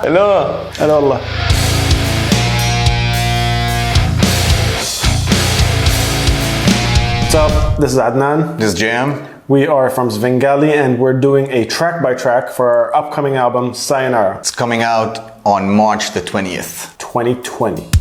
Hello. Hello Allah. What's up? This is Adnan. This is Jam. We are from Svengali and we're doing a track by track for our upcoming album, Sayonara. It's coming out on March the 20th. 2020.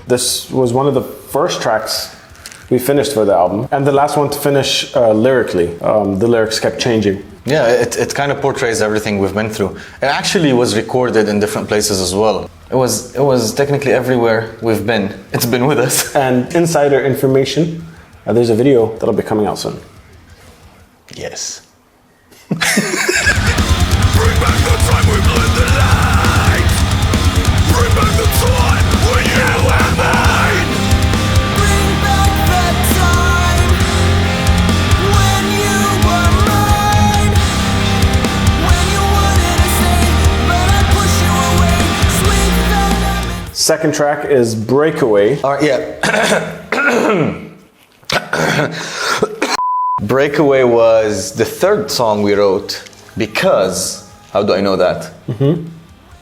This was one of the first tracks we finished for the album, and the last one to finish lyrically. The lyrics kept changing. Yeah, it kind of portrays everything we've been through. It actually was recorded in different places as well. It was technically everywhere we've been. It's been with us. And insider information, there's a video that'll be coming out soon. Yes. Bring back the time we blend the light. Bring back the time when you and mine. Bring back the time when you were mine. When you wanted to stay, but I push you away. Sweet venom. Second track is Breakaway. All right, yeah. Breakaway was the third song we wrote because, how do I know that? Mm-hmm.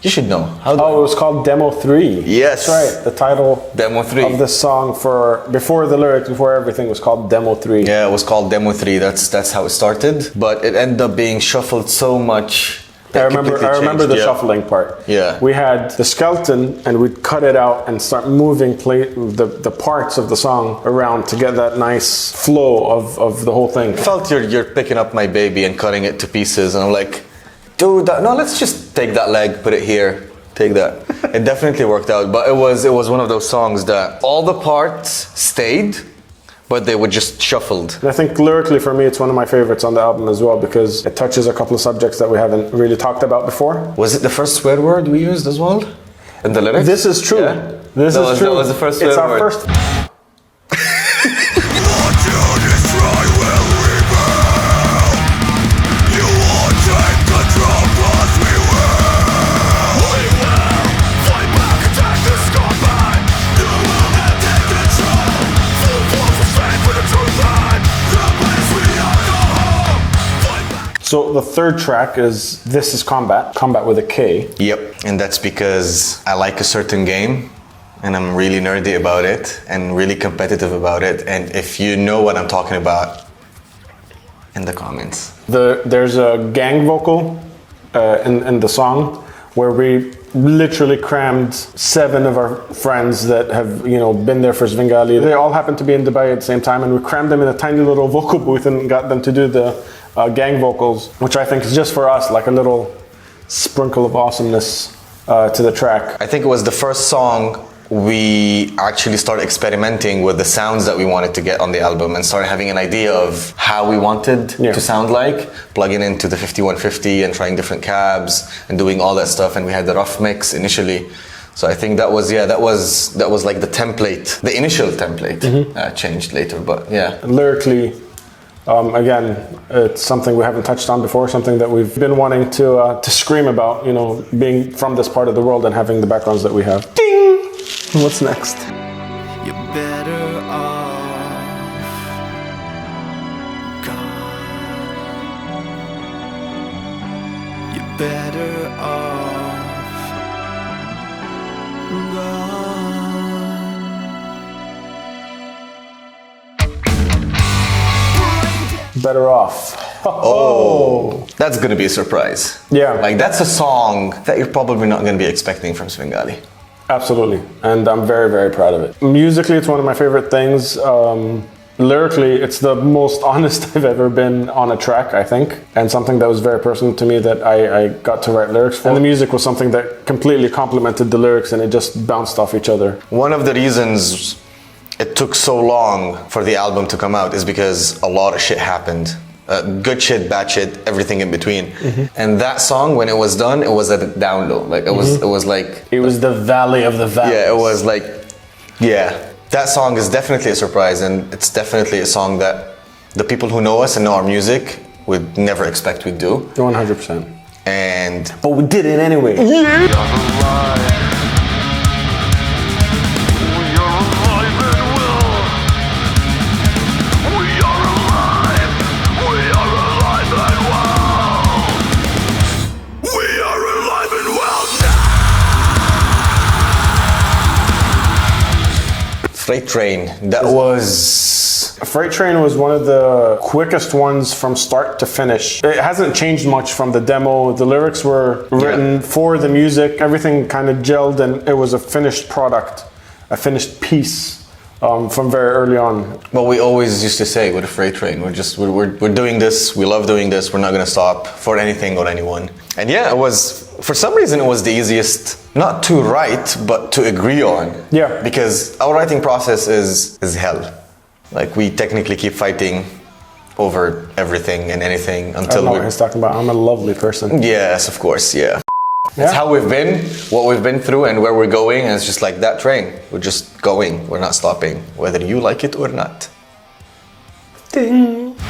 You should know. It was called Demo 3. Yes. That's right. The title Demo 3 of the song before the lyrics, before everything, was called Demo 3. Yeah, it was called Demo 3. That's how it started. But it ended up being shuffled so much. I remember the shuffling part. Yeah. We had the skeleton and we'd cut it out and start moving the parts of the song around to get that nice flow of the whole thing. I felt you're picking up my baby and cutting it to pieces, and I'm like, dude, no, let's just take that leg, put it here, take that. It definitely worked out, but it was one of those songs that all the parts stayed, but they were just shuffled. And I think lyrically for me, it's one of my favorites on the album as well because it touches a couple of subjects that we haven't really talked about before. Was it the first swear word we used as well in the lyrics? This is true. Yeah. This is true. That was the first swear word. It's our first. So the third track is This Is Combat with a K. Yep, and that's because I like a certain game and I'm really nerdy about it and really competitive about it. And if you know what I'm talking about, in the comments. There's a gang vocal in the song where we literally crammed 7 of our friends that have been there for Svengali. They all happened to be in Dubai at the same time, and we crammed them in a tiny little vocal booth and got them to do the gang vocals, which I think is just for us like a little sprinkle of awesomeness to the track. I think it was the first song we actually started experimenting with the sounds that we wanted to get on the album and started having an idea of how we wanted to sound like, plugging into the 5150 and trying different cabs and doing all that stuff. And we had the rough mix initially. So I think that was like the template, the initial template. Changed later, but yeah. Lyrically, again, it's something we haven't touched on before, something that we've been wanting to scream about, being from this part of the world and having the backgrounds that we have. Ding! What's next? You're better off gone. You're better off gone. Better Off. Oh, that's gonna be a surprise. Yeah. Like that's a song that you're probably not gonna be expecting from Svengali. Absolutely, and I'm very, very proud of it. Musically, it's one of my favorite things. Lyrically, it's the most honest I've ever been on a track, I think, and something that was very personal to me that I got to write lyrics for. And the music was something that completely complemented the lyrics and it just bounced off each other. One of the reasons it took so long for the album to come out is because a lot of shit happened. Good shit, bad shit, everything in between. And that song, when it was done, it was at a down low. Like it was like... It was the valley of the valleys. Yeah, it was like, yeah. That song is definitely a surprise, and it's definitely a song that the people who know us and know our music would never expect we'd do. 100%. And But we did it anyway. Freight Train, that was... Freight Train was one of the quickest ones from start to finish. It hasn't changed much from the demo. The lyrics were written for the music. Everything kind of gelled, and it was a finished product, a finished piece from very early on. Well, we always used to say with a Freight Train, we're doing this, we love doing this, we're not gonna stop for anything or anyone. And yeah, it was, for some reason it was the easiest, not to write, but to agree on. Yeah. Because our writing process is hell. Like, we technically keep fighting over everything and anything I until know what he's talking about. I'm a lovely person. Yes, of course, yeah. Yeah. It's how we've been, what we've been through, and where we're going, and it's just like that train. We're just going, we're not stopping, whether you like it or not. Ding. This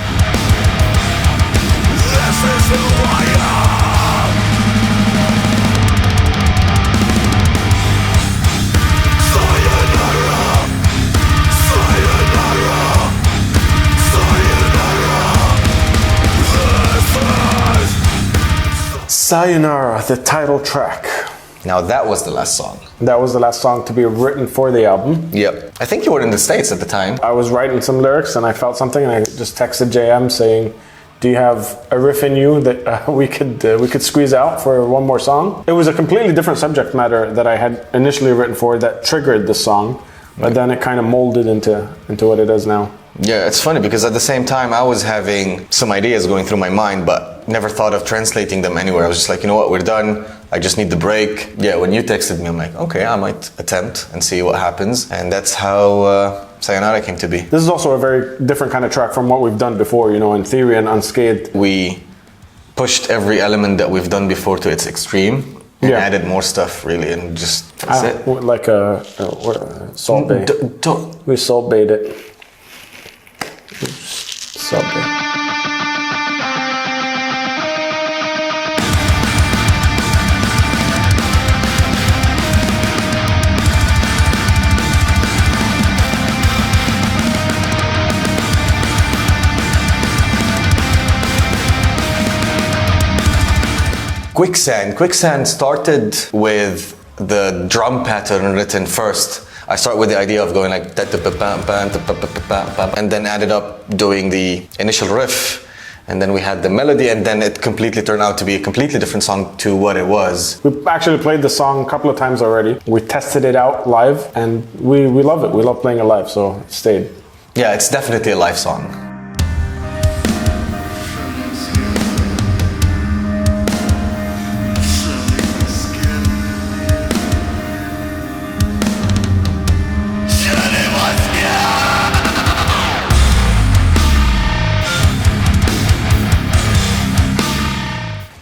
is who I am. Sayonara. Sayonara. Sayonara. Sayonara, the title track. Now that was the last song. That was the last song to be written for the album. Yep. I think you were in the States at the time. I was writing some lyrics and I felt something, and I just texted JM saying, "Do you have a riff in you that we could squeeze out for one more song?" It was a completely different subject matter that I had initially written for that triggered the song, but then it kind of molded into what it is now. Yeah, it's funny because at the same time I was having some ideas going through my mind, but never thought of translating them anywhere. I was just like, you know what, we're done. I just need the break. Yeah, when you texted me, I'm like, okay, I might attempt and see what happens. And that's how Sayonara came to be. This is also a very different kind of track from what we've done before, in Theory and Unscathed. We pushed every element that we've done before to its extreme and added more stuff, really, and just, that's it. Like a salt bay. We salt bayed it. Salt bay. Quicksand. Quicksand started with the drum pattern written first. I start with the idea of going like and then added up doing the initial riff, and then we had the melody, and then it completely turned out to be a completely different song to what it was. We actually played the song a couple of times already. We tested it out live, and we love it. We love playing it live, so it stayed. Yeah, it's definitely a live song.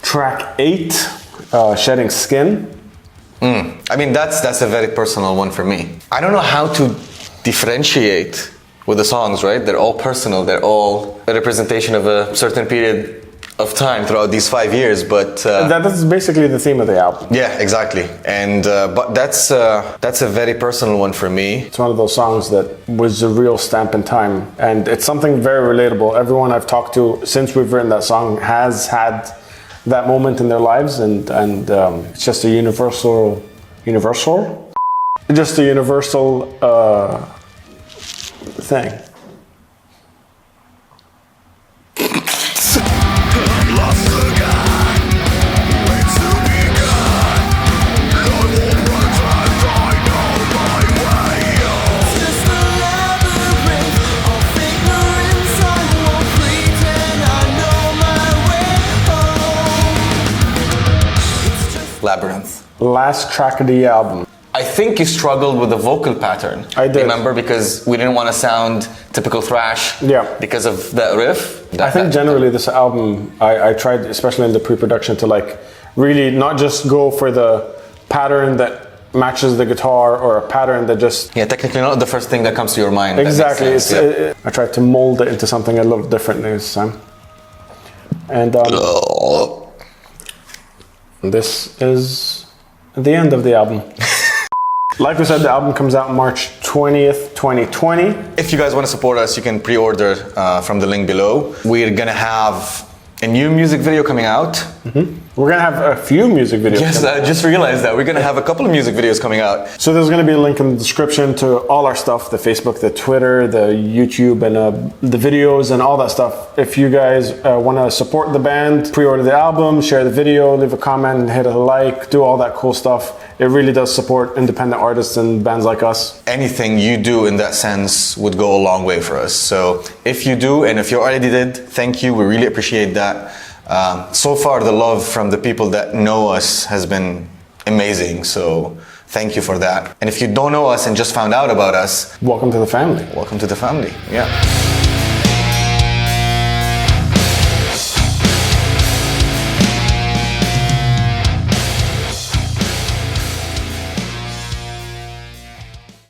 Track 8, Shedding Skin. I mean, that's a very personal one for me. I don't know how to differentiate with the songs, right? They're all personal. They're all a representation of a certain period of time throughout these 5 years, but... That's basically the theme of the album. Yeah, exactly. And but that's a very personal one for me. It's one of those songs that was a real stamp in time, and it's something very relatable. Everyone I've talked to since we've written that song has had that moment in their lives, and it's just a universal, just a universal thing. Just the labyrinth of ignorance. I won't pretend I know my way home. It's just Labyrinth. Last track of the album. I think you struggled with the vocal pattern. I did. Remember, because we didn't want to sound typical thrash. Yeah. Because of that riff. I think generally this album, I tried, especially in the pre-production, to like really not just go for the pattern that matches the guitar or a pattern that just Yeah, technically not the first thing that comes to your mind. That makes exactly. sense, yeah. I tried to mold it into something a little different this time. And this is the end of the album. Like we said, the album comes out March 20th, 2020. If you guys want to support us, you can pre-order from the link below. We're gonna have a new music video coming out. We're gonna have a few music videos. Yes, I just realized that. We're gonna have a couple of music videos coming out. So there's going to be a link in the description to all our stuff, the Facebook, the Twitter, the YouTube, and the videos and all that stuff. If you guys want to support the band, pre-order the album, share the video, leave a comment, hit a like, do all that cool stuff. It really does support independent artists and bands like us. Anything you do in that sense would go a long way for us. So if you do, and if you already did, thank you. We really appreciate that. So far, the love from the people that know us has been amazing. So thank you for that. And if you don't know us and just found out about us, Welcome to the family. welcome to the family. Yeah.